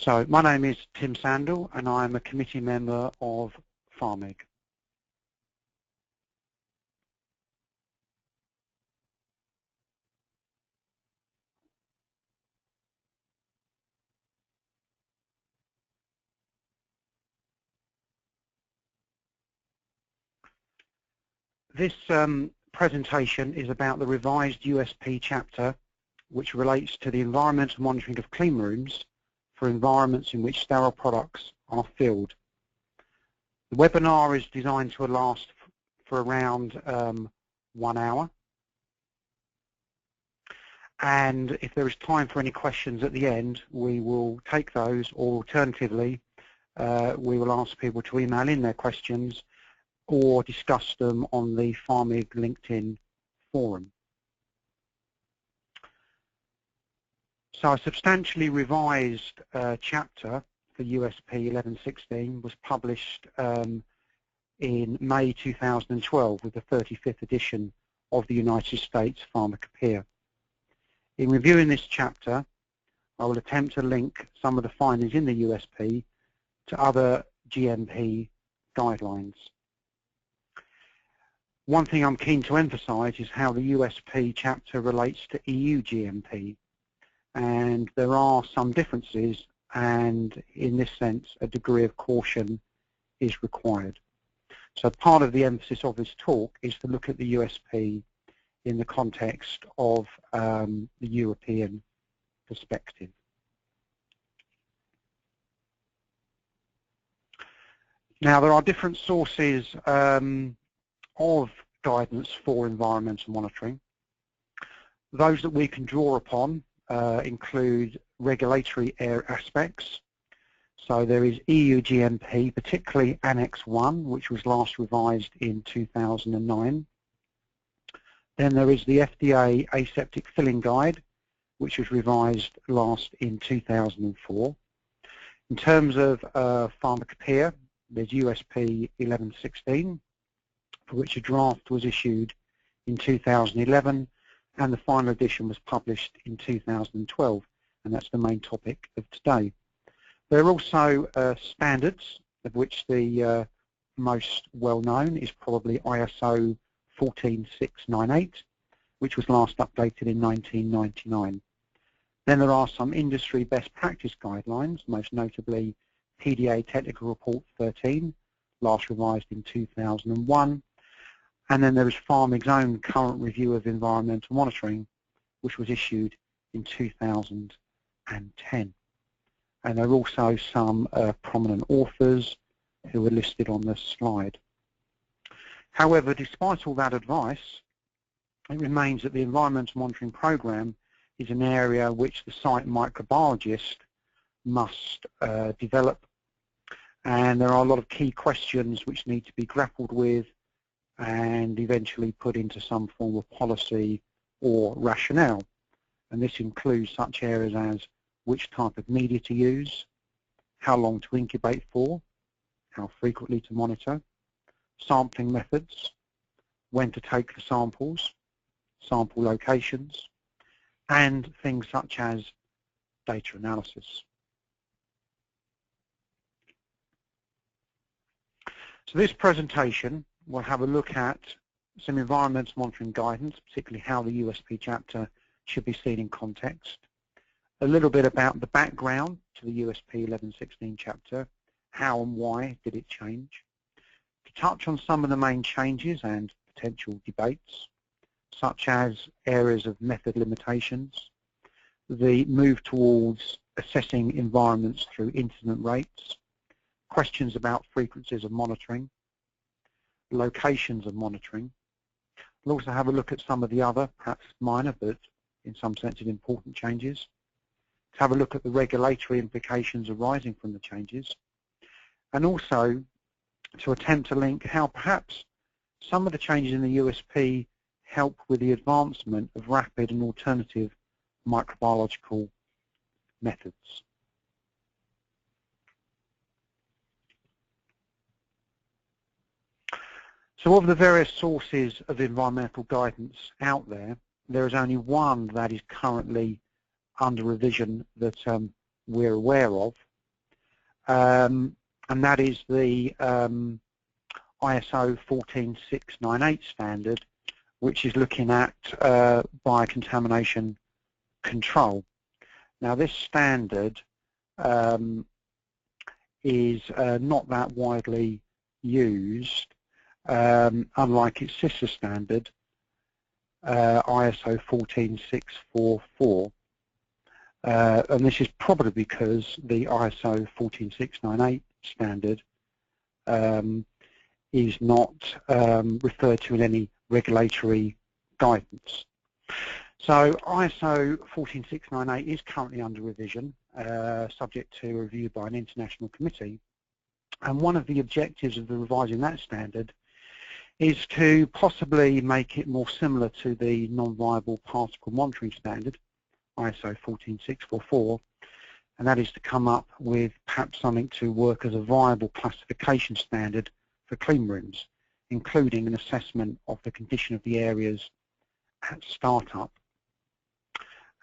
So my name is Tim Sandle and I'm a committee member of FARMEG. This presentation is about the revised USP chapter, which relates to the environmental monitoring of clean rooms for environments in which sterile products are filled. The webinar is designed to last for around 1 hour. And if there is time for any questions at the end, we will take those, or alternatively, we will ask people to email in their questions or discuss them on the FARMEG LinkedIn forum. So a substantially revised chapter for USP 1116 was published in May 2012 with the 35th edition of the United States Pharmacopoeia. In reviewing this chapter, I will attempt to link some of the findings in the USP to other GMP guidelines. One thing I'm keen to emphasize is how the USP chapter relates to EU GMP. And there are some differences, and in this sense a degree of caution is required. So part of the emphasis of this talk is to look at the USP in the context of the European perspective. Now there are different sources of guidance for environmental monitoring. Those that we can draw upon include regulatory aspects. So there is EU GMP, particularly Annex 1, which was last revised in 2009. Then there is the FDA Aseptic Filling Guide, which was revised last in 2004. In terms of Pharmacopoeia, there's USP 1116, for which a draft was issued in 2011, and the final edition was published in 2012, and that's the main topic of today. There are also standards, of which the most well-known is probably ISO 14698, which was last updated in 1999. Then there are some industry best practice guidelines, most notably PDA Technical Report 13, last revised in 2001. And then there is FARMEG's own current review of environmental monitoring, which was issued in 2010. And there are also some prominent authors who are listed on this slide. However, despite all that advice, it remains that the environmental monitoring program is an area which the site microbiologist must develop. And there are a lot of key questions which need to be grappled with and eventually put into some form of policy or rationale. And this includes such areas as which type of media to use, how long to incubate for, how frequently to monitor, sampling methods, when to take the samples, sample locations, and things such as data analysis. So this presentation will have a look at some environmental monitoring guidance, particularly how the USP chapter should be seen in context, a little bit about the background to the USP 1116 chapter, how and why did it change, to touch on some of the main changes and potential debates, such as areas of method limitations, the move towards assessing environments through incident rates, questions about frequencies of monitoring, locations of monitoring. We'll also have a look at some of the other, perhaps minor, but in some senses important changes. To have a look at the regulatory implications arising from the changes, and also to attempt to link how perhaps some of the changes in the USP help with the advancement of rapid and alternative microbiological methods. So of the various sources of environmental guidance out there, there is only one that is currently under revision that we're aware of, and that is the ISO 14698 standard, which is looking at biocontamination control. Now, this standard is not that widely used, unlike its sister standard, ISO 14644. And this is probably because the ISO 14698 standard is not referred to in any regulatory guidance. So ISO 14698 is currently under revision, subject to review by an international committee. And one of the objectives of revising that standard is to possibly make it more similar to the non-viable particle monitoring standard, ISO 14644, and that is to come up with perhaps something to work as a viable classification standard for clean rooms, including an assessment of the condition of the areas at startup.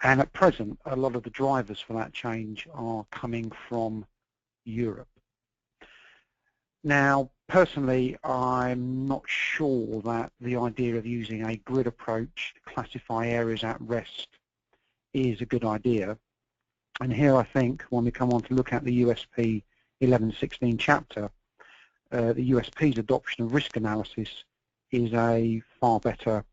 And at present, a lot of the drivers for that change are coming from Europe. Now, personally, I'm not sure that the idea of using a grid approach to classify areas at rest is a good idea. And here I think when we come on to look at the USP 1116 chapter, the USP's adoption of risk analysis is a far better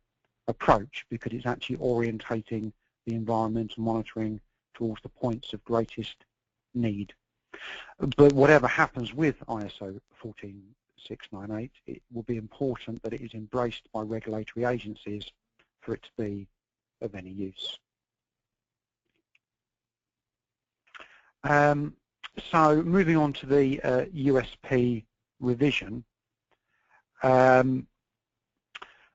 approach because it's actually orientating the environmental monitoring towards the points of greatest need. But whatever happens with ISO 14698, it will be important that it is embraced by regulatory agencies for it to be of any use. So moving on to the USP revision,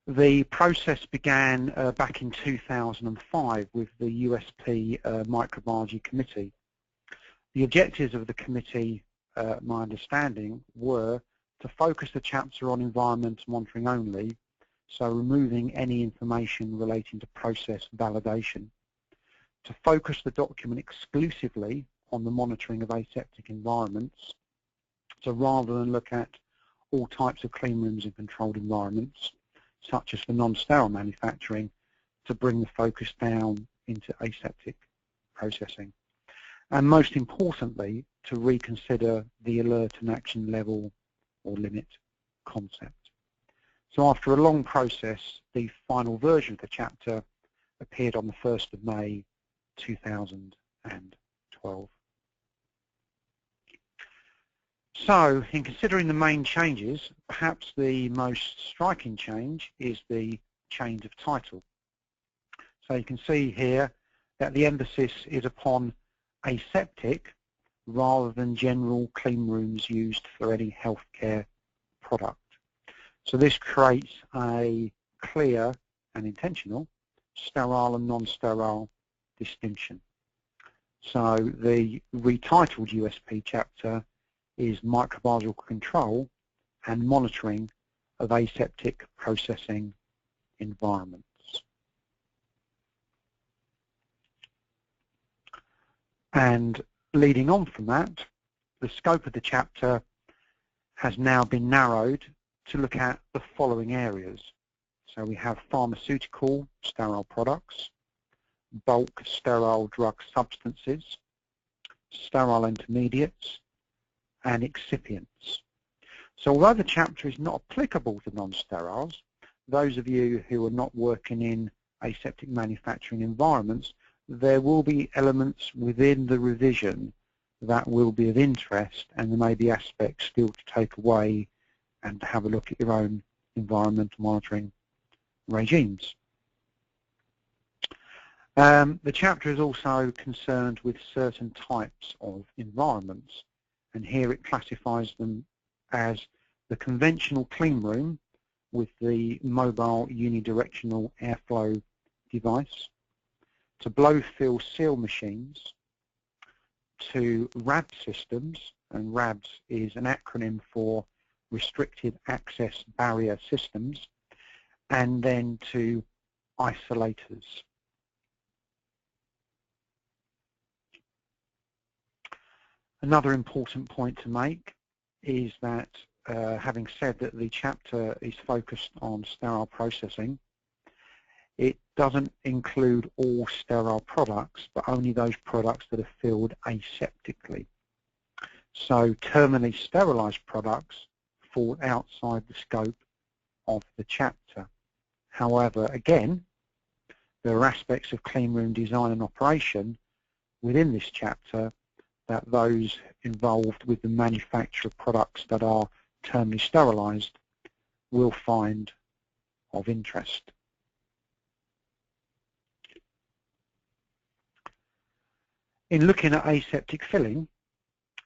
the process began back in 2005 with the USP Microbiology Committee. The objectives of the committee, my understanding, were to focus the chapter on environmental monitoring only, so removing any information relating to process validation, to focus the document exclusively on the monitoring of aseptic environments, so rather than look at all types of clean rooms and controlled environments, such as for non-sterile manufacturing, to bring the focus down into aseptic processing. And most importantly, to reconsider the alert and action level or limit concept. So after a long process, the final version of the chapter appeared on the 1st of May 2012. So, in considering the main changes, perhaps the most striking change is the change of title. So you can see here that the emphasis is upon aseptic rather than general clean rooms used for any healthcare product. So this creates a clear and intentional sterile and non-sterile distinction. So the retitled USP chapter is microbiological control and monitoring of aseptic processing environments. And leading on from that, the scope of the chapter has now been narrowed to look at the following areas. So we have pharmaceutical sterile products, bulk sterile drug substances, sterile intermediates, and excipients. So although the chapter is not applicable to non-steriles, those of you who are not working in aseptic manufacturing environments, there will be elements within the revision that will be of interest, and there may be aspects still to take away and to have a look at your own environmental monitoring regimes. The chapter is also concerned with certain types of environments, and here it classifies them as the conventional clean room with the mobile unidirectional airflow device, to blow-fill seal machines, to RAB systems, and RABs is an acronym for Restricted Access Barrier Systems, and then to isolators. Another important point to make is that having said that the chapter is focused on sterile processing, it doesn't include all sterile products, but only those products that are filled aseptically. So terminally sterilized products fall outside the scope of the chapter. However, again, there are aspects of clean room design and operation within this chapter that those involved with the manufacture of products that are terminally sterilized will find of interest. In looking at aseptic filling,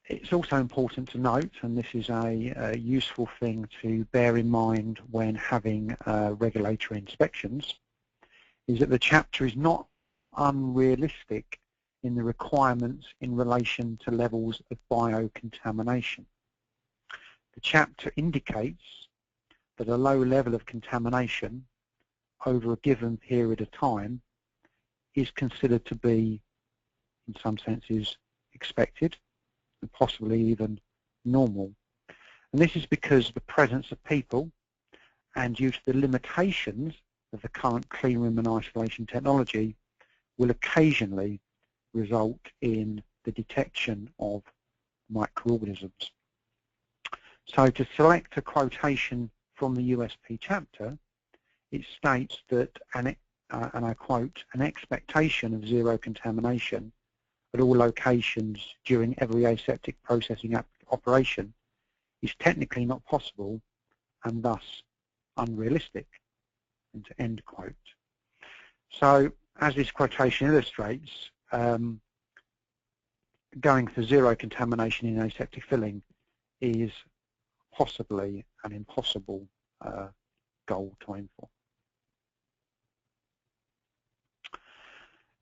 it's also important to note, and this is a useful thing to bear in mind when having regulatory inspections, is that the chapter is not unrealistic in the requirements in relation to levels of biocontamination. The chapter indicates that a low level of contamination over a given period of time is considered to be, in some senses, expected and possibly even normal. And this is because the presence of people and due to the limitations of the current clean room and isolation technology will occasionally result in the detection of microorganisms. So to select a quotation from the USP chapter, it states that, and I quote, an expectation of zero contamination at all locations during every aseptic processing operation is technically not possible and thus unrealistic, end quote. So as this quotation illustrates, going for zero contamination in aseptic filling is possibly an impossible goal to aim for.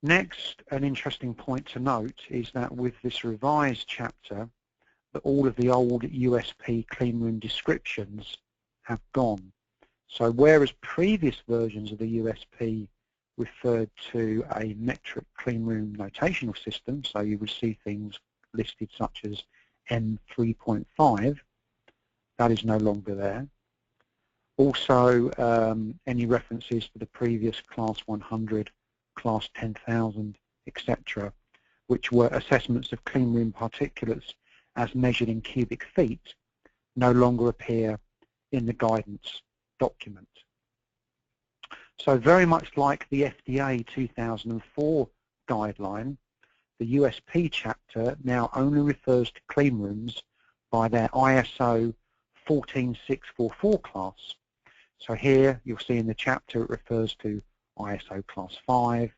Next, an interesting point to note is that with this revised chapter, that all of the old USP clean room descriptions have gone. So whereas previous versions of the USP referred to a metric clean room notational system, so you would see things listed such as M3.5, that is no longer there. Also, any references to the previous class 100, class 10,000, etc., which were assessments of clean room particulates as measured in cubic feet, no longer appear in the guidance document. So very much like the FDA 2004 guideline, the USP chapter now only refers to clean rooms by their ISO 14644 class. So here you'll see in the chapter it refers to ISO class 5,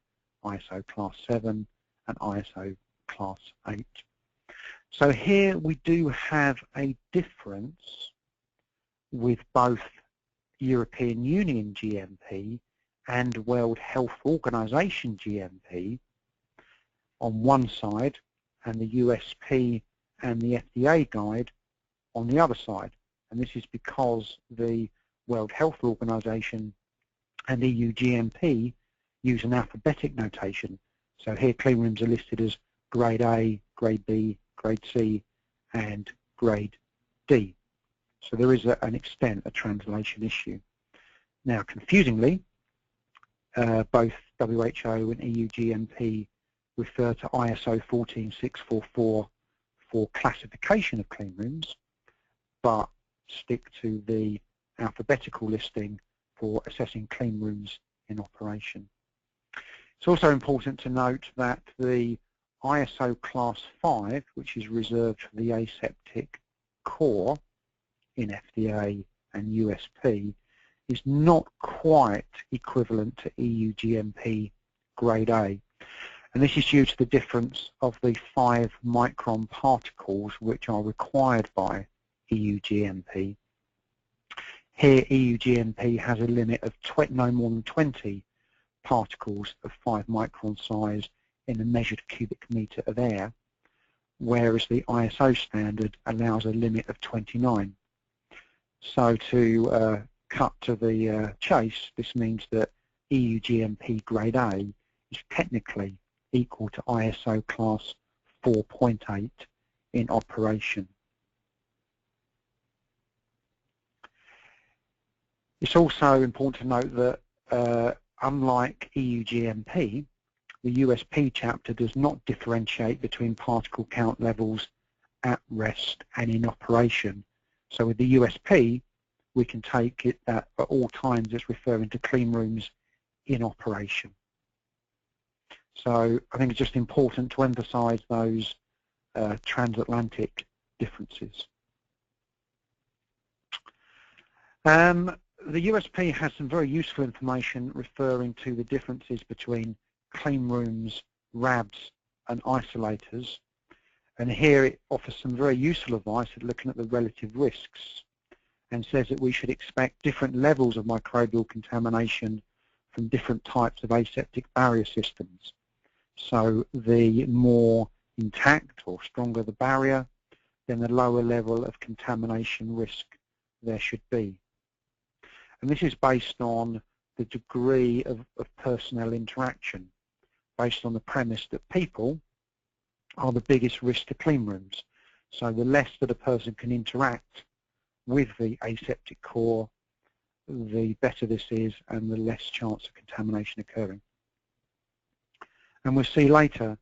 ISO class 7 and ISO class 8. So here we do have a difference with both European Union GMP and World Health Organization GMP on one side and the USP and the FDA guide on the other side. And this is because the World Health Organization and EU GMP use an alphabetic notation. So here clean rooms are listed as grade A, grade B, grade C and grade D. So there is an extent a translation issue. Now confusingly, both WHO and EU GMP refer to ISO 14644 for classification of clean rooms, but stick to the alphabetical listing for assessing clean rooms in operation. It's also important to note that the ISO class 5, which is reserved for the aseptic core in FDA and USP, is not quite equivalent to EU GMP grade A. And this is due to the difference of the 5 micron particles which are required by EU GMP. Here EU GMP has a limit of no more than 20 particles of 5 micron size in a measured cubic meter of air, whereas the ISO standard allows a limit of 29. So to cut to the chase, this means that EU GMP grade A is technically equal to ISO class 4.8 in operation. It's also important to note that unlike EU GMP, the USP chapter does not differentiate between particle count levels at rest and in operation. So with the USP, we can take it that at all times it's referring to clean rooms in operation. So I think it's just important to emphasize those transatlantic differences. The USP has some very useful information referring to the differences between clean rooms, RABs and isolators. And here it offers some very useful advice at looking at the relative risks and says that we should expect different levels of microbial contamination from different types of aseptic barrier systems. So the more intact or stronger the barrier, then the lower level of contamination risk there should be. And this is based on the degree of personnel interaction, based on the premise that people are the biggest risk to clean rooms. So the less that a person can interact with the aseptic core, the better this is and the less chance of contamination occurring. And we'll see later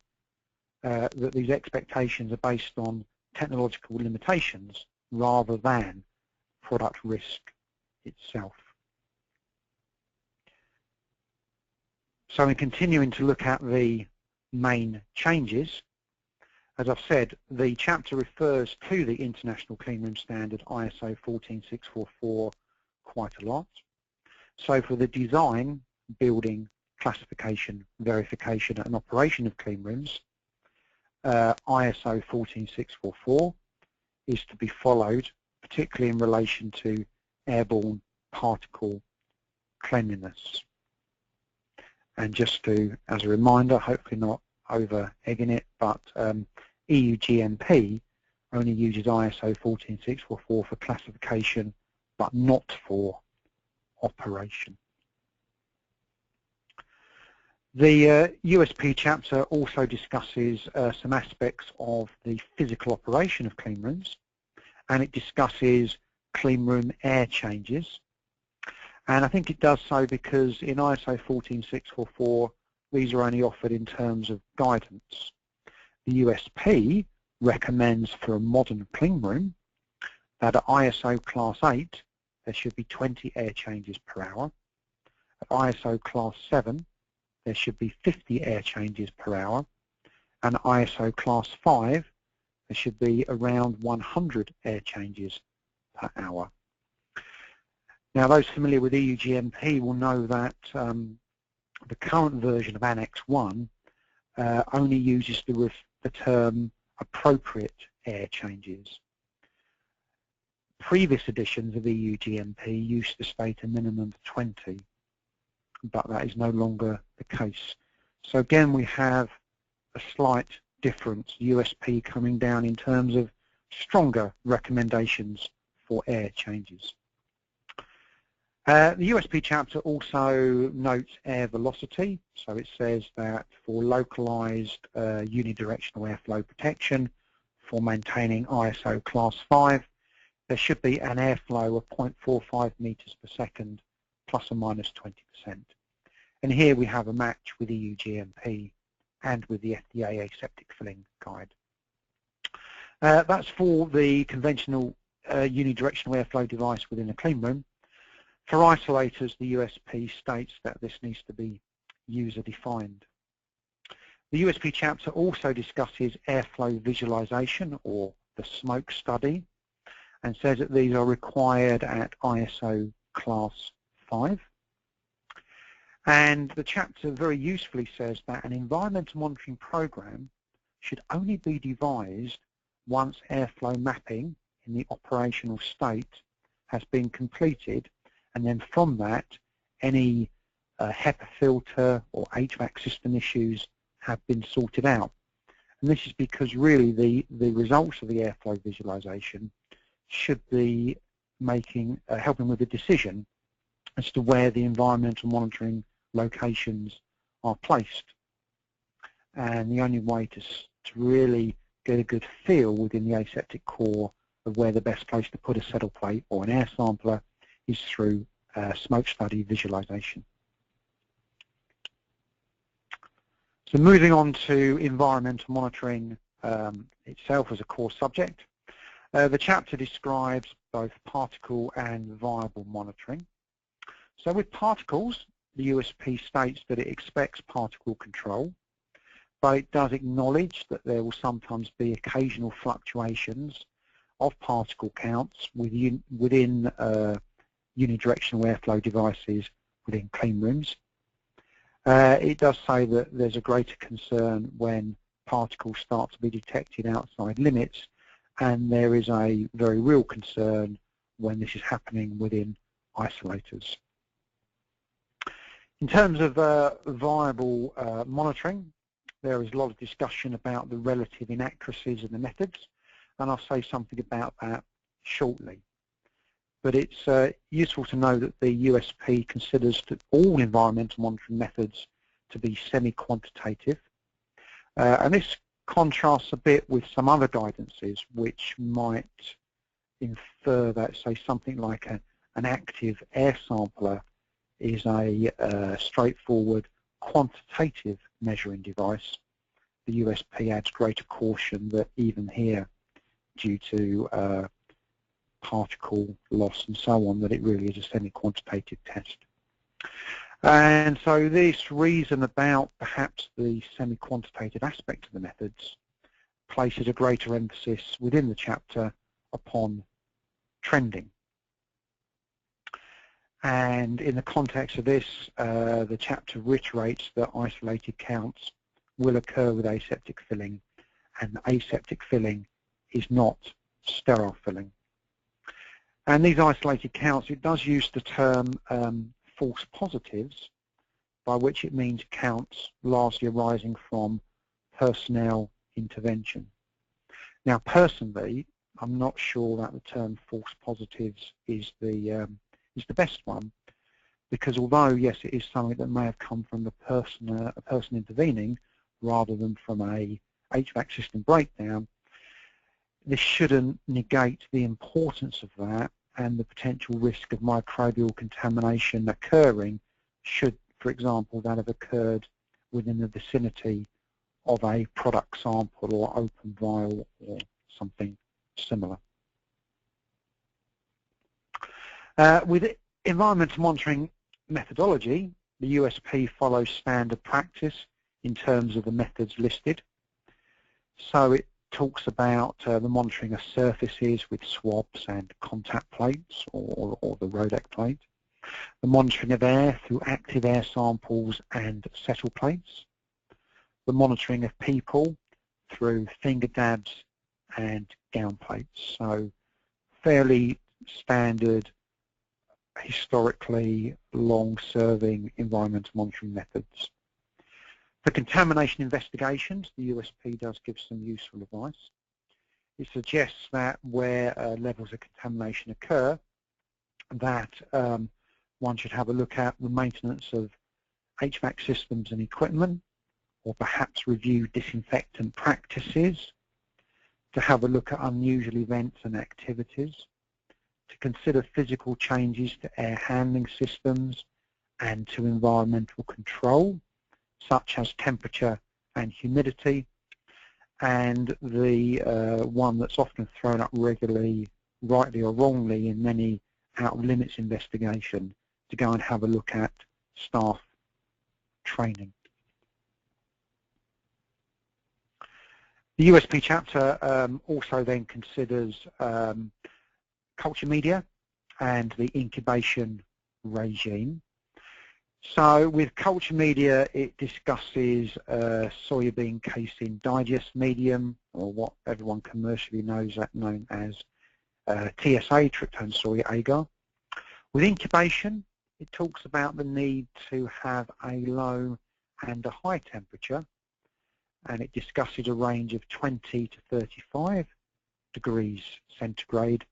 that these expectations are based on technological limitations rather than product risk itself. So in continuing to look at the main changes, as I've said, the chapter refers to the International Cleanroom Standard ISO 14644 quite a lot. So for the design, building, classification, verification and operation of cleanrooms, ISO 14644 is to be followed, particularly in relation to airborne particle cleanliness. And just to, as a reminder, hopefully not over egging it, but EU GMP only uses ISO 14644 for classification, but not for operation. The USP chapter also discusses some aspects of the physical operation of cleanrooms, and it discusses cleanroom air changes. And I think it does so because in ISO 14644, these are only offered in terms of guidance. The USP recommends for a modern cleanroom that at ISO class 8, there should be 20 air changes per hour. At ISO class 7, there should be 50 air changes per hour. And at ISO class 5, there should be around 100 air changes per hour. Now, those familiar with EU GMP will know that the current version of Annex 1 only uses the term appropriate air changes. Previous editions of EU GMP used to state a minimum of 20, but that is no longer the case. So again, we have a slight difference, USP coming down in terms of stronger recommendations for air changes. The USP chapter also notes air velocity, so it says that for localized unidirectional airflow protection for maintaining ISO class 5, there should be an airflow of 0.45 meters per second plus or minus 20%. And here we have a match with EU GMP and with the FDA aseptic filling guide. That's for the conventional unidirectional airflow device within a clean room. For isolators, the USP states that this needs to be user-defined. The USP chapter also discusses airflow visualization, or the smoke study, and says that these are required at ISO class 5. And the chapter very usefully says that an environmental monitoring program should only be devised once airflow mapping in the operational state has been completed, and then from that any HEPA filter or HVAC system issues have been sorted out. And this is because really the results of the airflow visualization should be helping with the decision as to where the environmental monitoring locations are placed. And the only way to really get a good feel within the aseptic core of where the best place to put a settle plate or an air sampler is through smoke study visualization. So moving on to environmental monitoring itself as a core subject. The chapter describes both particle and viable monitoring. So with particles, the USP states that it expects particle control, but it does acknowledge that there will sometimes be occasional fluctuations of particle counts within unidirectional airflow devices within clean rooms. It does say that there's a greater concern when particles start to be detected outside limits, and there is a very real concern when this is happening within isolators. In terms of viable monitoring, there is a lot of discussion about the relative inaccuracies of the methods, and I'll say something about that shortly. But it's useful to know that the USP considers that all environmental monitoring methods to be semi-quantitative, and this contrasts a bit with some other guidances which might infer that, say, something like an active air sampler is a straightforward quantitative measuring device. The USP adds greater caution that even here, due to particle loss and so on, that it really is a semi-quantitative test. And so this reason about perhaps the semi-quantitative aspect of the methods places a greater emphasis within the chapter upon trending. And in the context of this, the chapter reiterates that isolated counts will occur with aseptic filling, and aseptic filling is not sterile filling. And these isolated counts, it does use the term false positives, by which it means counts largely arising from personnel intervention. Now, personally, I'm not sure that the term false positives is the best one, because although, yes, it is something that may have come from the person intervening rather than from a HVAC system breakdown, this shouldn't negate the importance of that and the potential risk of microbial contamination occurring should, for example, that have occurred within the vicinity of a product sample or open vial or something similar. With environmental monitoring methodology, the USP follows standard practice in terms of the methods listed. So it talks about the monitoring of surfaces with swabs and contact plates or the Rodec plate, the monitoring of air through active air samples and settle plates, the monitoring of people through finger dabs and gown plates. So fairly standard, historically long-serving environmental monitoring methods. For contamination investigations, the USP does give some useful advice. It suggests that where levels of contamination occur, that one should have a look at the maintenance of HVAC systems and equipment, or perhaps review disinfectant practices, to have a look at unusual events and activities, to consider physical changes to air handling systems and to environmental control, such as temperature and humidity, and the one that's often thrown up regularly, rightly or wrongly, in many out-of-limits investigation, to go and have a look at staff training. The USP chapter also then considers culture media and the incubation regime. So with culture media, it discusses soybean casein digest medium, or what everyone commercially knows that known as TSA, tryptone soy agar. With incubation, it talks about the need to have a low and a high temperature, and it discusses a range of 20 to 35 degrees centigrade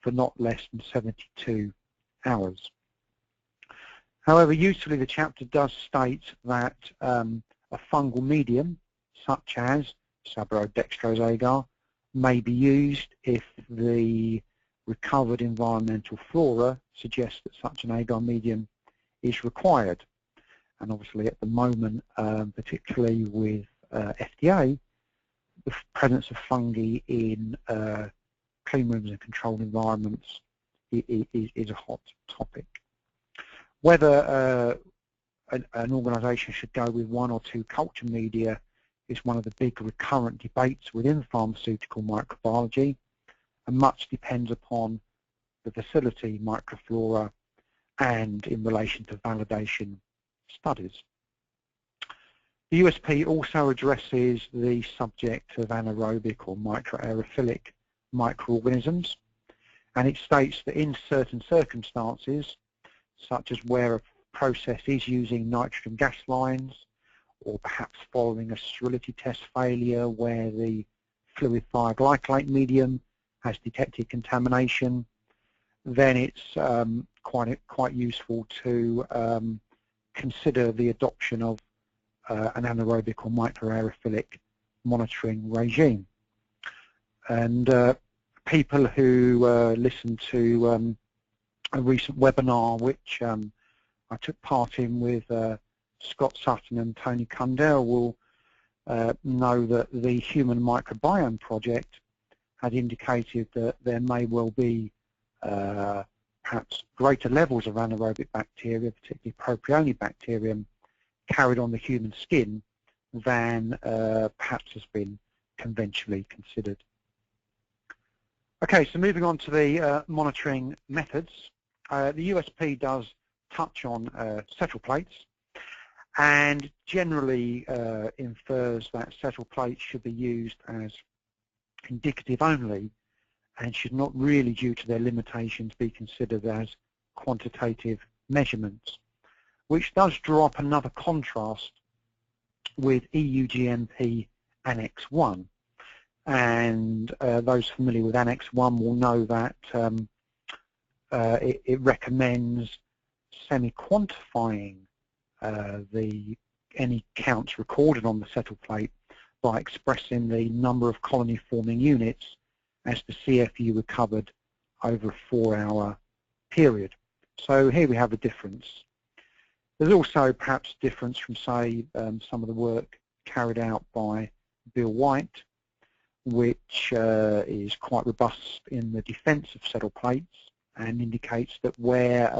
for not less than 72 hours. However, usefully, the chapter does state that a fungal medium, such as suberodextrose agar, may be used if the recovered environmental flora suggests that such an agar medium is required. And obviously at the moment, particularly with FDA, the presence of fungi in clean rooms and controlled environments is a hot topic. Whether an organisation should go with one or two culture media is one of the big recurrent debates within pharmaceutical microbiology, and much depends upon the facility microflora and in relation to validation studies. The USP also addresses the subject of anaerobic or microaerophilic microorganisms, and it states that in certain circumstances, such as where a process is using nitrogen gas lines, or perhaps following a sterility test failure where the fluid thioglycolate medium has detected contamination, then it's quite useful to consider the adoption of an anaerobic or microaerophilic monitoring regime. And people who listened to a recent webinar which I took part in with Scott Sutton and Tony Kundell will know that the Human Microbiome Project had indicated that there may well be perhaps greater levels of anaerobic bacteria, particularly Propionibacterium, carried on the human skin than perhaps has been conventionally considered. Okay, so moving on to the monitoring methods. The USP does touch on settle plates and generally infers that settle plates should be used as indicative only and should not really, due to their limitations, be considered as quantitative measurements, which does draw up another contrast with EU GMP Annex 1. And those familiar with Annex 1 will know that it recommends semi-quantifying any counts recorded on the settle plate by expressing the number of colony-forming units as the CFU recovered over a 4-hour period. So here we have a difference. There's also perhaps a difference from, say, some of the work carried out by Bill White, which is quite robust in the defence of settle plates and indicates that where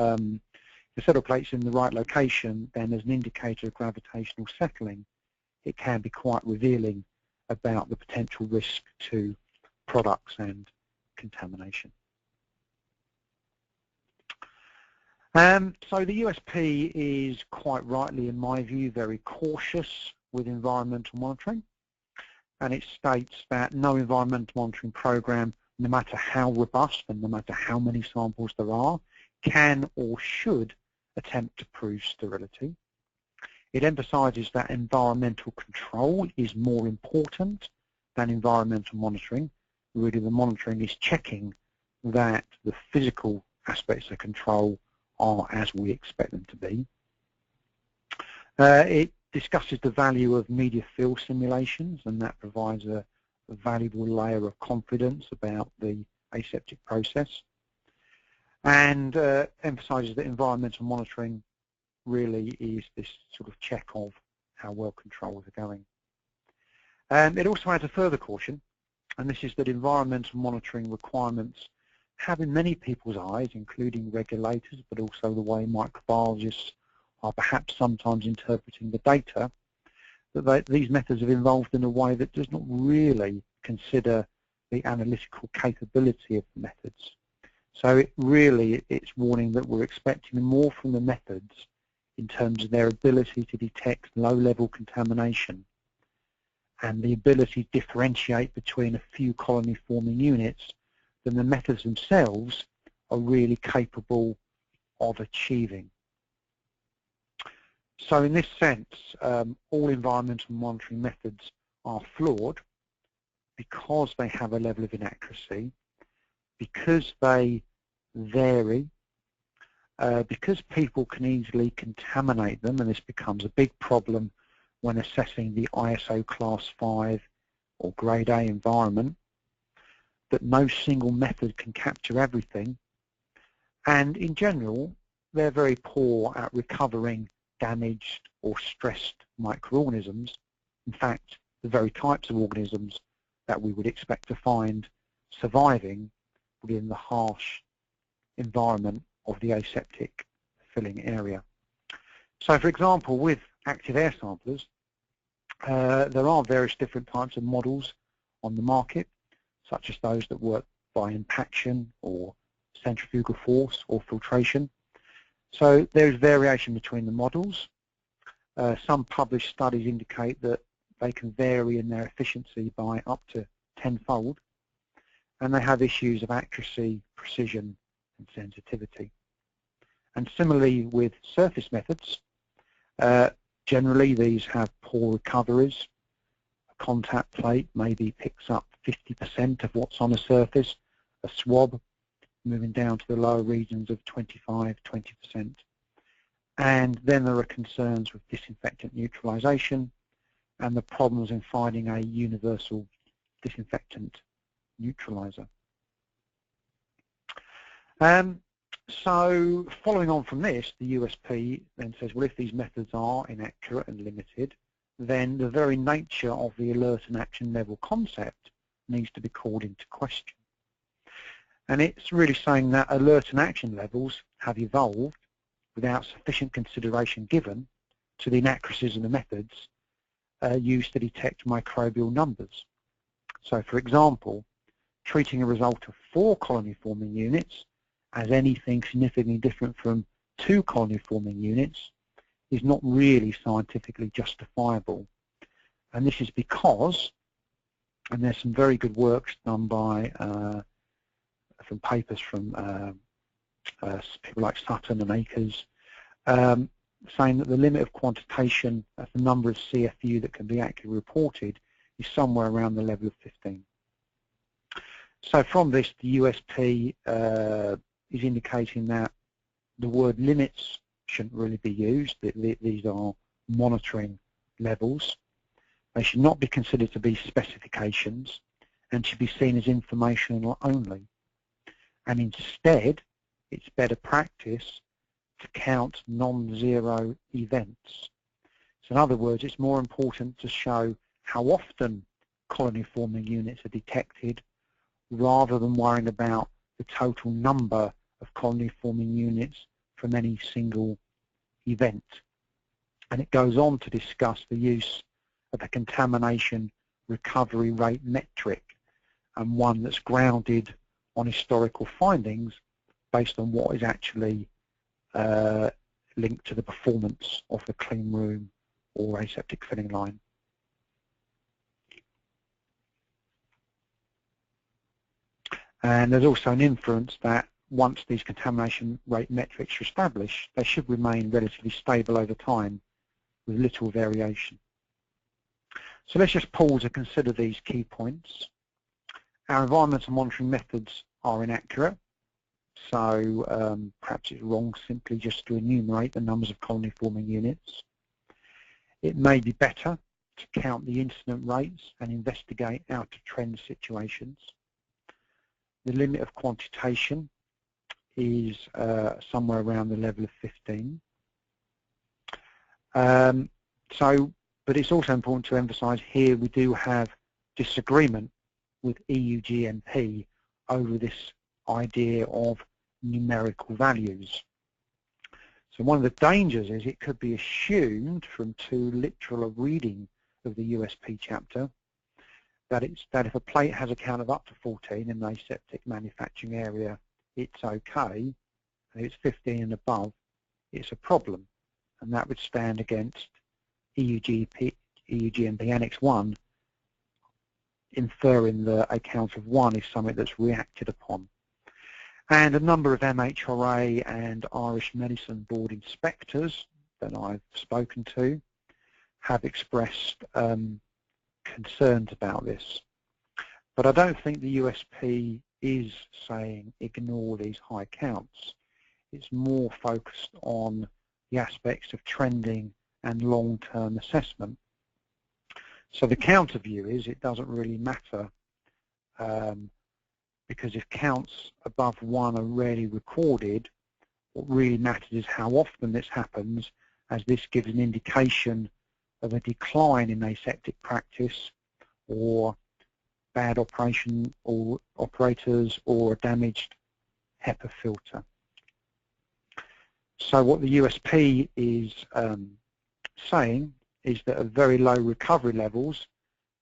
the settle plate's in the right location, then as an indicator of gravitational settling, it can be quite revealing about the potential risk to products and contamination. So the USP is quite rightly, in my view, very cautious with environmental monitoring, and it states that no environmental monitoring program, no matter how robust and no matter how many samples there are, can or should attempt to prove sterility. It emphasises that environmental control is more important than environmental monitoring. Really, the monitoring is checking that the physical aspects of control are as we expect them to be. It discusses the value of media fill simulations, and that provides a valuable layer of confidence about the aseptic process, and emphasises that environmental monitoring really is this sort of check of how well controls are going. It also adds a further caution, and this is that environmental monitoring requirements have in many people's eyes, including regulators, but also the way microbiologists are perhaps sometimes interpreting the data, that these methods are involved in a way that does not really consider the analytical capability of the methods. So it's warning that we're expecting more from the methods in terms of their ability to detect low-level contamination and the ability to differentiate between a few colony-forming units than the methods themselves are really capable of achieving. So in this sense, all environmental monitoring methods are flawed because they have a level of inaccuracy, because they vary, because people can easily contaminate them, and this becomes a big problem when assessing the ISO Class 5 or grade A environment, that no single method can capture everything, and in general they're very poor at recovering damaged or stressed microorganisms. In fact, the very types of organisms that we would expect to find surviving within the harsh environment of the aseptic filling area. So for example, with active air samplers, there are various different types of models on the market, such as those that work by impaction or centrifugal force or filtration. So there is variation between the models. Some published studies indicate that they can vary in their efficiency by up to 10-fold, and they have issues of accuracy, precision and sensitivity. And similarly with surface methods, generally these have poor recoveries. A contact plate maybe picks up 50% of what's on a surface, a swab moving down to the lower regions of 25–20%. And then there are concerns with disinfectant neutralization and the problems in finding a universal disinfectant neutralizer. So following on from this, the USP then says, well, if these methods are inaccurate and limited, then the very nature of the alert and action level concept needs to be called into question. And it's really saying that alert and action levels have evolved without sufficient consideration given to the inaccuracies in the methods used to detect microbial numbers. So for example, treating a result of 4 colony-forming units as anything significantly different from 2 colony-forming units is not really scientifically justifiable. And this is because, and there's some very good works done by from papers from people like Sutton and Akers, saying that the limit of quantitation of the number of CFU that can be accurately reported is somewhere around the level of 15. So from this, the USP is indicating that the word limits shouldn't really be used. These are monitoring levels. They should not be considered to be specifications and should be seen as informational only. And instead, it's better practice to count non-zero events. So in other words, it's more important to show how often colony-forming units are detected rather than worrying about the total number of colony-forming units from any single event. And it goes on to discuss the use of a contamination recovery rate metric, and one that's grounded on historical findings based on what is actually linked to the performance of the clean room or aseptic filling line. And there's also an inference that once these contamination rate metrics are established, they should remain relatively stable over time with little variation. So let's just pause and consider these key points. Our environmental monitoring methods are inaccurate, so perhaps it's wrong simply just to enumerate the numbers of colony-forming units. It may be better to count the incident rates and investigate out-of-trend situations. The limit of quantitation is somewhere around the level of 15. But it's also important to emphasise here we do have disagreement with EU GMP over this idea of numerical values. So one of the dangers is it could be assumed from too literal a reading of the USP chapter that if a plate has a count of up to 14 in the aseptic manufacturing area, it's okay, and if it's 15 and above, it's a problem, and that would stand against EU GMP Annex 1, inferring that a count of 1 is something that's reacted upon. And a number of MHRA and Irish Medicine Board inspectors that I've spoken to have expressed concerns about this. But I don't think the USP is saying ignore these high counts. It's more focused on the aspects of trending and long-term assessment. So the counter view is it doesn't really matter, because if counts above 1 are rarely recorded, what really matters is how often this happens, as this gives an indication of a decline in aseptic practice or bad operation or operators or a damaged HEPA filter. So what the USP is saying is that at very low recovery levels,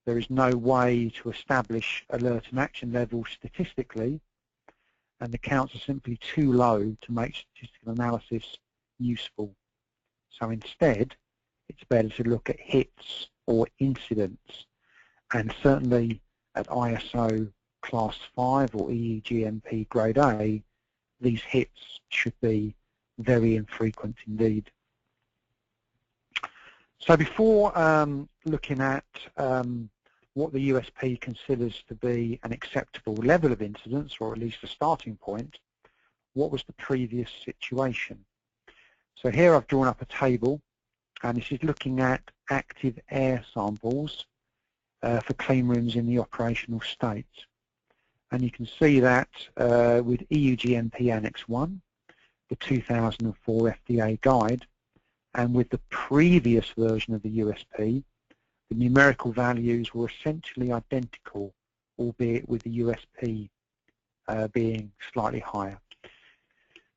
there is no way to establish alert and action levels statistically, and the counts are simply too low to make statistical analysis useful. So instead, it's better to look at hits or incidents, and certainly at ISO class 5 or EU-GMP grade A, these hits should be very infrequent indeed. So before looking at what the USP considers to be an acceptable level of incidence, or at least a starting point, what was the previous situation? So here I've drawn up a table, and this is looking at active air samples for clean rooms in the operational state. And you can see that with EU-GMP Annex 1, the 2004 FDA guide, and with the previous version of the USP, the numerical values were essentially identical, albeit with the USP being slightly higher.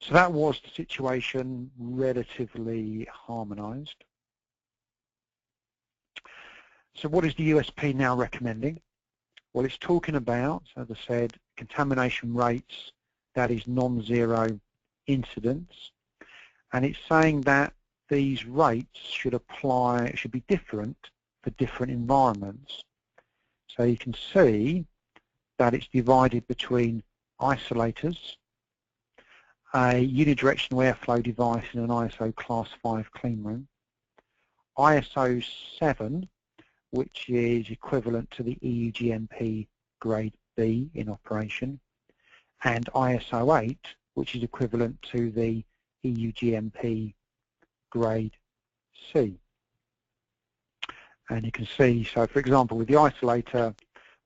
So that was the situation, relatively harmonized. So what is the USP now recommending? Well, it's talking about, as I said, contamination rates, that is non-zero incidence, and it's saying that these rates should be different for different environments. So you can see that it's divided between isolators, a unidirectional airflow device in an ISO class 5 clean room, ISO 7, which is equivalent to the EU-GMP grade B in operation, and ISO 8, which is equivalent to the EU-GMP grade C. And you can see, so for example, with the isolator,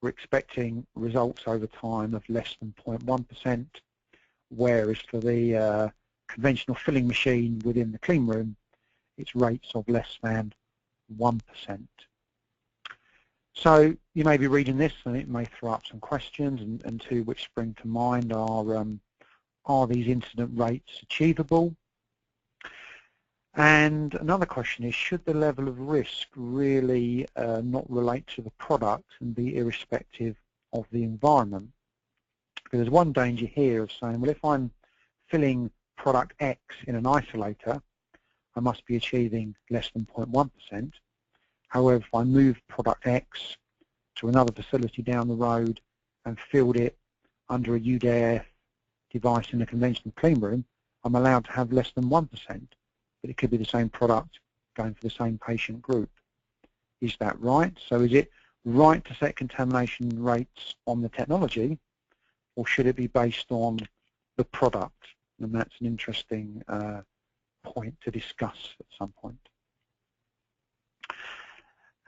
we're expecting results over time of less than 0.1%, whereas for the conventional filling machine within the clean room, it's rates of less than 1%. So you may be reading this and it may throw up some questions, and two which spring to mind are these incident rates achievable? And another question is, should the level of risk really not relate to the product and be irrespective of the environment? Because there's one danger here of saying, well, if I'm filling product X in an isolator, I must be achieving less than 0.1%. However, if I move product X to another facility down the road and filled it under a UDF device in a conventional clean room, I'm allowed to have less than 1%. But it could be the same product going for the same patient group. Is that right? So is it right to set contamination rates on the technology, or should it be based on the product? And that's an interesting point to discuss at some point.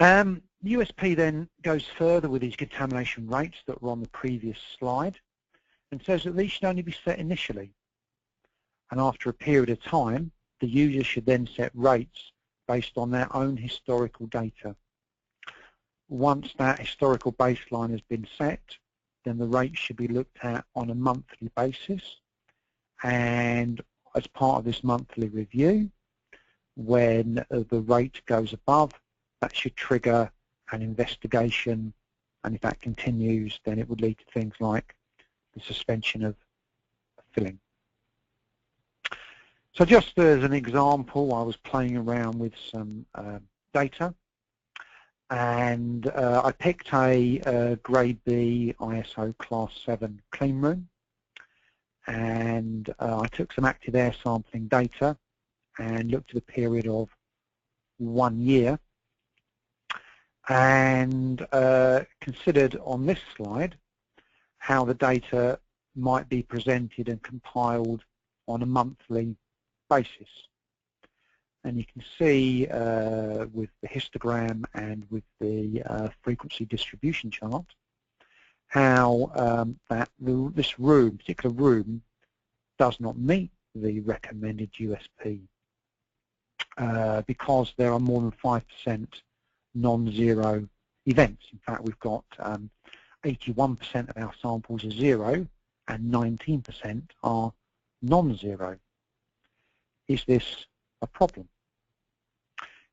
USP then goes further with these contamination rates that were on the previous slide and says that these should only be set initially. And after a period of time, the user should then set rates based on their own historical data. Once that historical baseline has been set, then the rates should be looked at on a monthly basis, and as part of this monthly review, when the rate goes above, that should trigger an investigation, and if that continues, then it would lead to things like the suspension of filling. So just as an example, I was playing around with some data, and I picked a grade B ISO class 7 clean room, and I took some active air sampling data and looked at a period of 1 year, and considered on this slide how the data might be presented and compiled on a monthly basis. And you can see with the histogram and with the frequency distribution chart how this particular room does not meet the recommended USP because there are more than 5% non-zero events. In fact, we've got 81% of our samples are zero and 19% are non-zero. Is this a problem?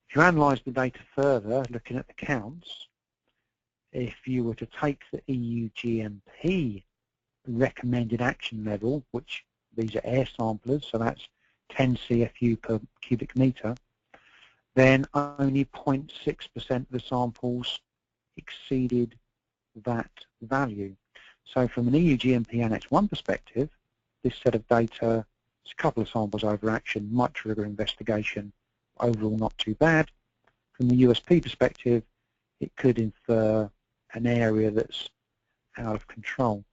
If you analyse the data further, looking at the counts, if you were to take the EU GMP recommended action level, which these are air samplers, so that's 10 CFU per cubic metre, then only 0.6% of the samples exceeded that value. So from an EU GMP Annex 1 perspective, this set of data, it's a couple of samples over action, might trigger investigation, overall not too bad. From the USP perspective, it could infer an area that's out of control.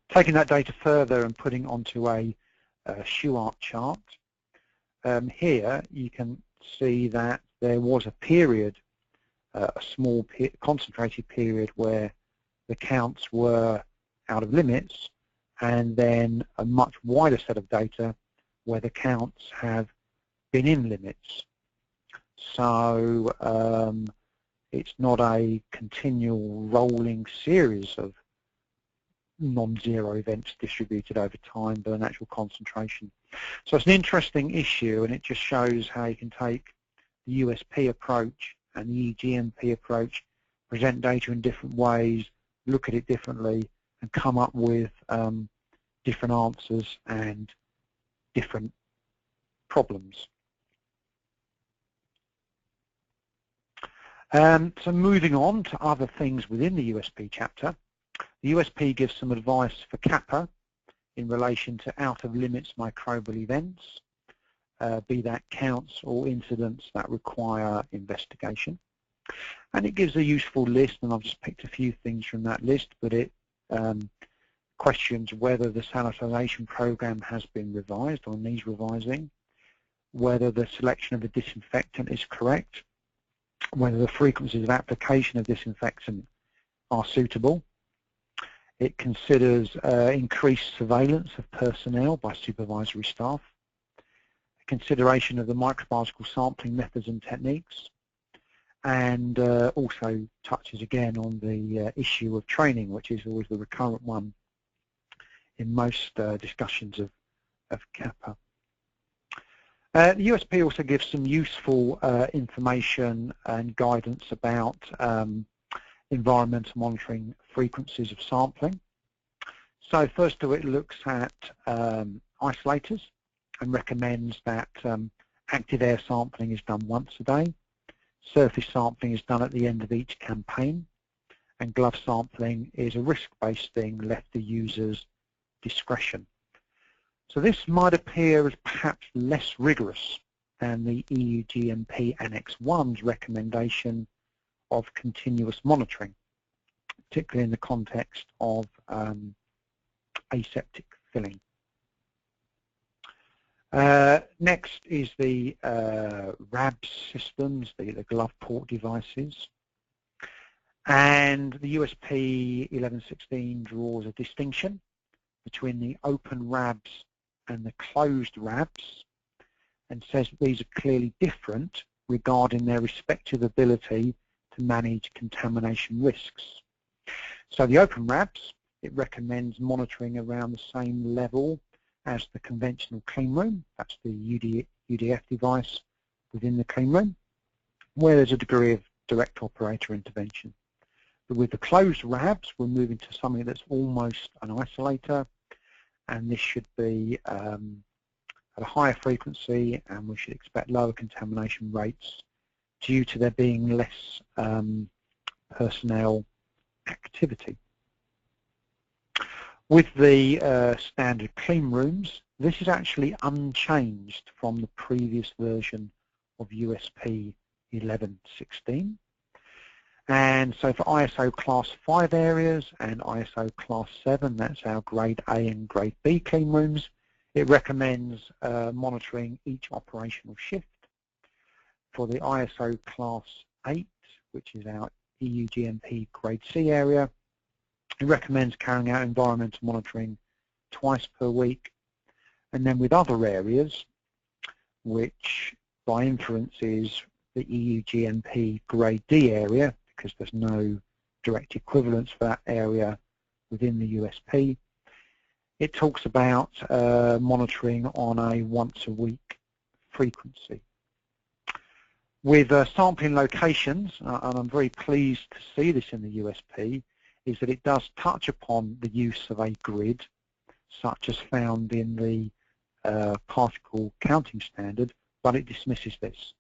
Taking that data further and putting onto a Shewhart chart, here you can see that there was a period, a small concentrated period where the counts were out of limits, and then a much wider set of data where the counts have been in limits. So it's not a continual rolling series of non-zero events distributed over time, but an actual concentration. So it's an interesting issue, and it just shows how you can take the USP approach and the EGMP approach, present data in different ways, look at it differently, and come up with different answers and different problems. So moving on to other things within the USP chapter, the USP gives some advice for Kappa in relation to out-of-limits microbial events, be that counts or incidents that require investigation. And it gives a useful list, and I've just picked a few things from that list, but it questions whether the sanitisation program has been revised or needs revising, whether the selection of a disinfectant is correct, whether the frequencies of application of disinfectant are suitable. It considers increased surveillance of personnel by supervisory staff, consideration of the microbiological sampling methods and techniques, and also touches again on the issue of training, which is always the recurrent one in most discussions of Kappa. The USP also gives some useful information and guidance about environmental monitoring frequencies of sampling. So first of all, it looks at isolators and recommends that active air sampling is done once a day, surface sampling is done at the end of each campaign, and glove sampling is a risk-based thing left to users' discretion. So this might appear as perhaps less rigorous than the EU GMP Annex 1's recommendation of continuous monitoring, particularly in the context of aseptic filling. Next is the RABS systems, the glove port devices. And the USP 1116 draws a distinction between the open RABS and the closed RABS, and says these are clearly different regarding their respective ability to manage contamination risks. So the open RABS, it recommends monitoring around the same level as the conventional clean room. That's the UDF device within the clean room, where there's a degree of direct operator intervention. But with the closed RABS, we're moving to something that's almost an isolator, and this should be at a higher frequency, and we should expect lower contamination rates due to there being less personnel activity. With the standard clean rooms, this is actually unchanged from the previous version of USP 1116. And so for ISO Class 5 areas and ISO Class 7, that's our Grade A and Grade B clean rooms, It recommends monitoring each operational shift. For the ISO Class 8, which is our EU GMP Grade C area, it recommends carrying out environmental monitoring twice per week. And then with other areas, which by inference is the EU GMP Grade D area, because there's no direct equivalence for that area within the USP, it talks about monitoring on a once-a-week frequency. With sampling locations, and I'm very pleased to see this in the USP, is that it does touch upon the use of a grid, such as found in the particle counting standard, but it dismisses this,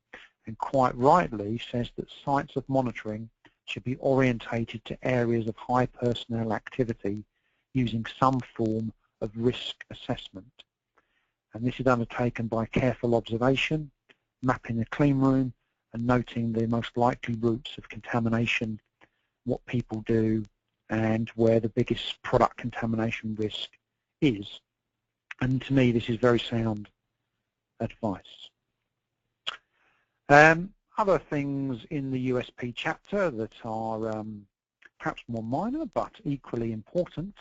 and quite rightly says that sites of monitoring should be orientated to areas of high personnel activity using some form of risk assessment. And this is undertaken by careful observation, mapping the clean room, and noting the most likely routes of contamination, what people do, and where the biggest product contamination risk is. And to me, this is very sound advice. Other things in the USP chapter that are perhaps more minor but equally important.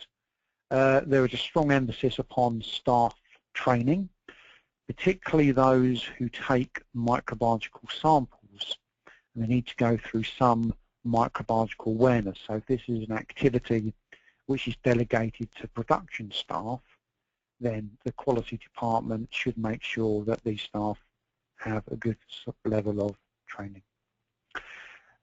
There is a strong emphasis upon staff training, particularly those who take microbiological samples, and they need to go through some microbiological awareness. So if this is an activity which is delegated to production staff, then the quality department should make sure that these staff have a good level of training.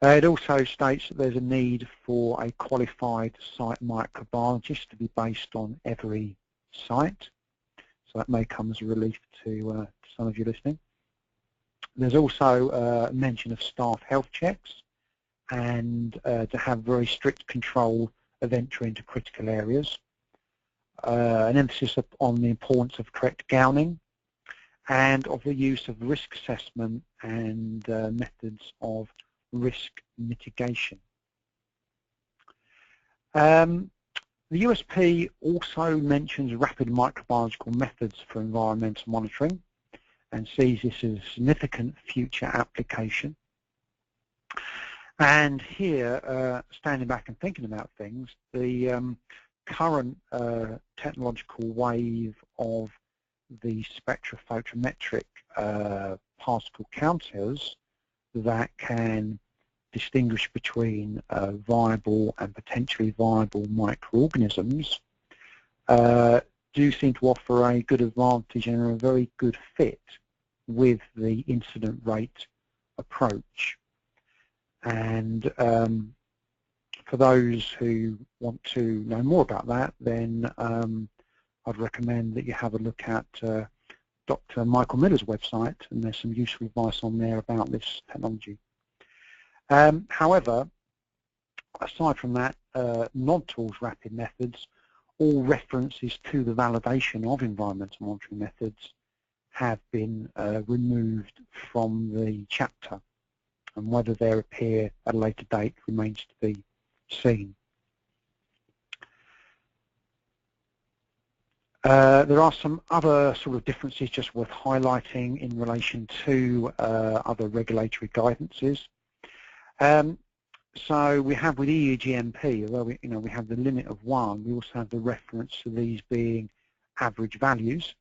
It also states that there's a need for a qualified site microbiologist to be based on every site. So that may come as a relief to some of you listening. There's also a mention of staff health checks and to have very strict control of entry into critical areas. An emphasis on the importance of correct gowning and of the use of risk assessment and methods of risk mitigation. The USP also mentions rapid microbiological methods for environmental monitoring and sees this as a significant future application. And here, standing back and thinking about things, the current technological wave of the spectrophotometric particle counters that can distinguish between viable and potentially viable microorganisms do seem to offer a good advantage and a very good fit with the incident rate approach. And for those who want to know more about that, then I'd recommend that you have a look at Dr. Michael Miller's website, and there's some useful advice on there about this technology. However, aside from that, non-tools rapid methods, all references to the validation of environmental monitoring methods have been removed from the chapter, and whether they appear at a later date remains to be seen. There are some other sort of differences just worth highlighting in relation to other regulatory guidances. So we have with EU GMP, although we have the limit of 1, we also have the reference to these being average values.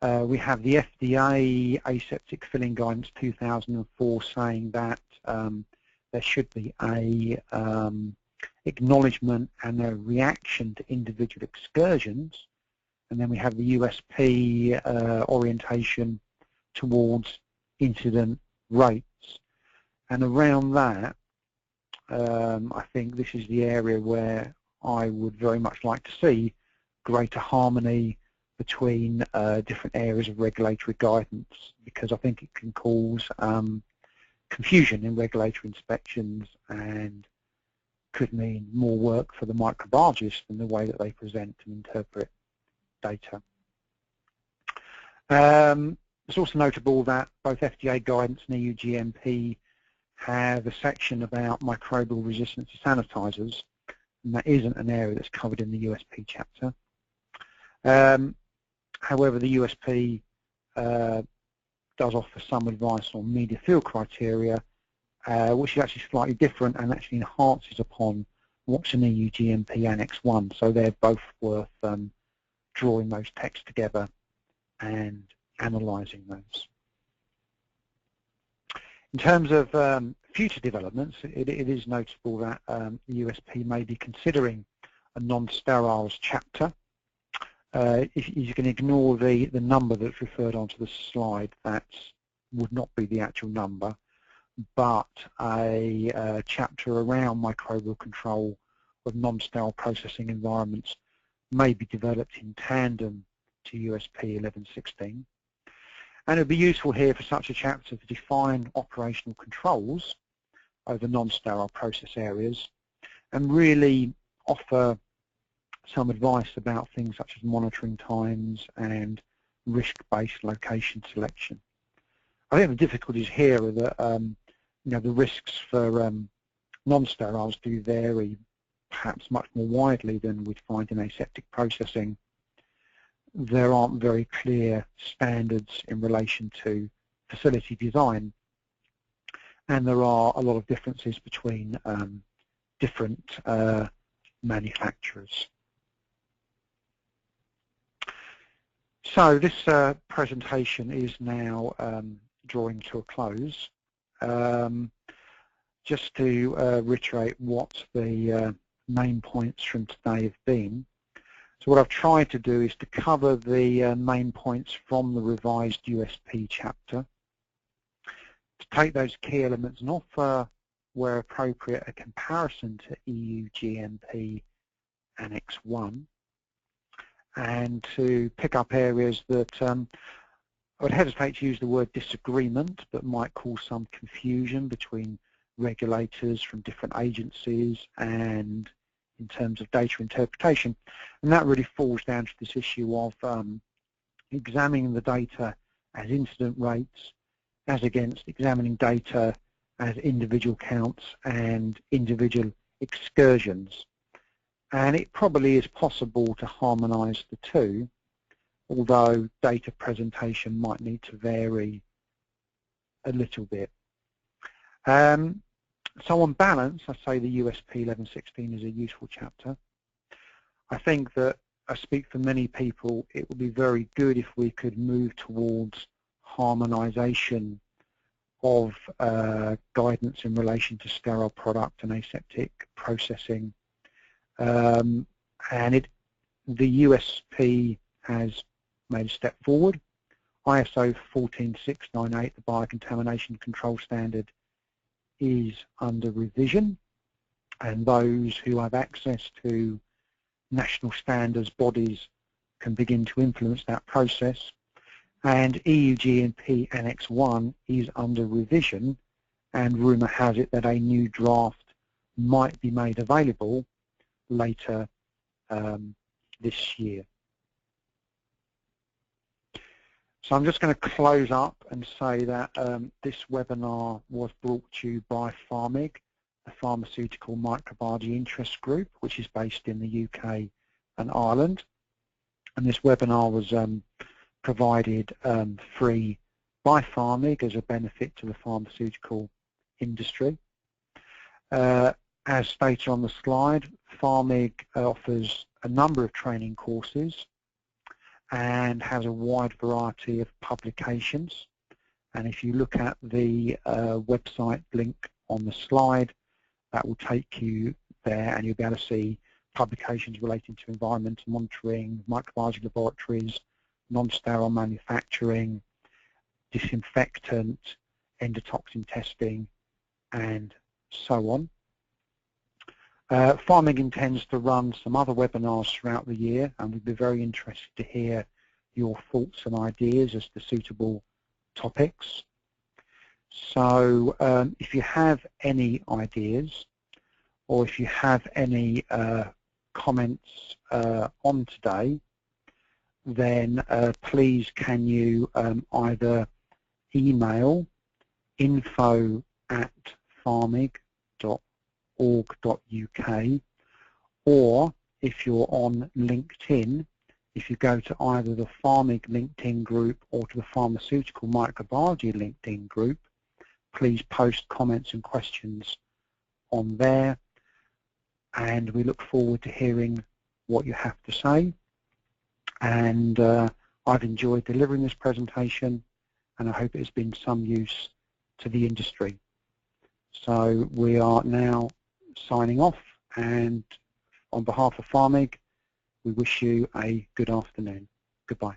We have the FDA Aseptic Filling Guidance 2004 saying that there should be a acknowledgement and a reaction to individual excursions, and then we have the USP orientation towards incident rates. And around that, I think this is the area where I would very much like to see greater harmony between different areas of regulatory guidance, because I think it can cause confusion in regulatory inspections and could mean more work for the microbiologist in the way that they present and interpret data. It's also notable that both FDA guidance and EU GMP have a section about microbial resistance to sanitizers, and that isn't an area that's covered in the USP chapter. However, the USP does offer some advice on media field criteria, which is actually slightly different and actually enhances upon what's in EU GMP Annex 1. So they're both worth drawing those texts together and analysing those. In terms of future developments, it is notable that the USP may be considering a non-steriles chapter. If you can ignore the number that's referred onto the slide, that would not be the actual number, but a chapter around microbial control of non-sterile processing environments may be developed in tandem to USP 1116. And it would be useful here for such a chapter to define operational controls over non-sterile process areas and really offer some advice about things such as monitoring times and risk-based location selection. I think the difficulties here are that the risks for non-steriles do vary perhaps much more widely than we'd find in aseptic processing. There aren't very clear standards in relation to facility design, and there are a lot of differences between different manufacturers. So this presentation is now drawing to a close. Just to reiterate what the main points from today have been. So what I've tried to do is to cover the main points from the revised USP chapter, to take those key elements and offer, where appropriate, a comparison to EU GMP Annex 1, and to pick up areas that I would hesitate to use the word disagreement, but might cause some confusion between regulators from different agencies and in terms of data interpretation. And that really falls down to this issue of examining the data as incident rates as against examining data as individual counts and individual excursions. And it probably is possible to harmonise the two, although data presentation might need to vary a little bit. So on balance, I say the USP 1116 is a useful chapter. I think that, I speak for many people, it would be very good if we could move towards harmonisation of guidance in relation to sterile product and aseptic processing. And the USP has made a step forward. ISO 14698, the biocontamination control standard, is under revision, and those who have access to national standards bodies can begin to influence that process. And EU GMP Annex 1 is under revision, and rumour has it that a new draft might be made available later this year. So I'm just going to close up and say that this webinar was brought to you by PharMig, a pharmaceutical microbiology interest group, which is based in the UK and Ireland. And this webinar was provided free by PharMig as a benefit to the pharmaceutical industry. As stated on the slide, PharMig offers a number of training courses and has a wide variety of publications. And if you look at the website link on the slide, that will take you there, and you'll be able to see publications relating to environmental monitoring, microbiology laboratories, non-sterile manufacturing, disinfectant, endotoxin testing, and so on. PharMig intends to run some other webinars throughout the year, and we'd be very interested to hear your thoughts and ideas as to suitable topics. So if you have any ideas, or if you have any comments on today, then please can you either email info@pharmig.org.uk, or if you're on LinkedIn, If you go to either the Pharmig LinkedIn group or to the Pharmaceutical Microbiology LinkedIn group, please post comments and questions on there, and we look forward to hearing what you have to say. And I've enjoyed delivering this presentation, and I hope it has been some use to the industry. So we are now signing off, and on behalf of Pharmig, we wish you a good afternoon. Goodbye.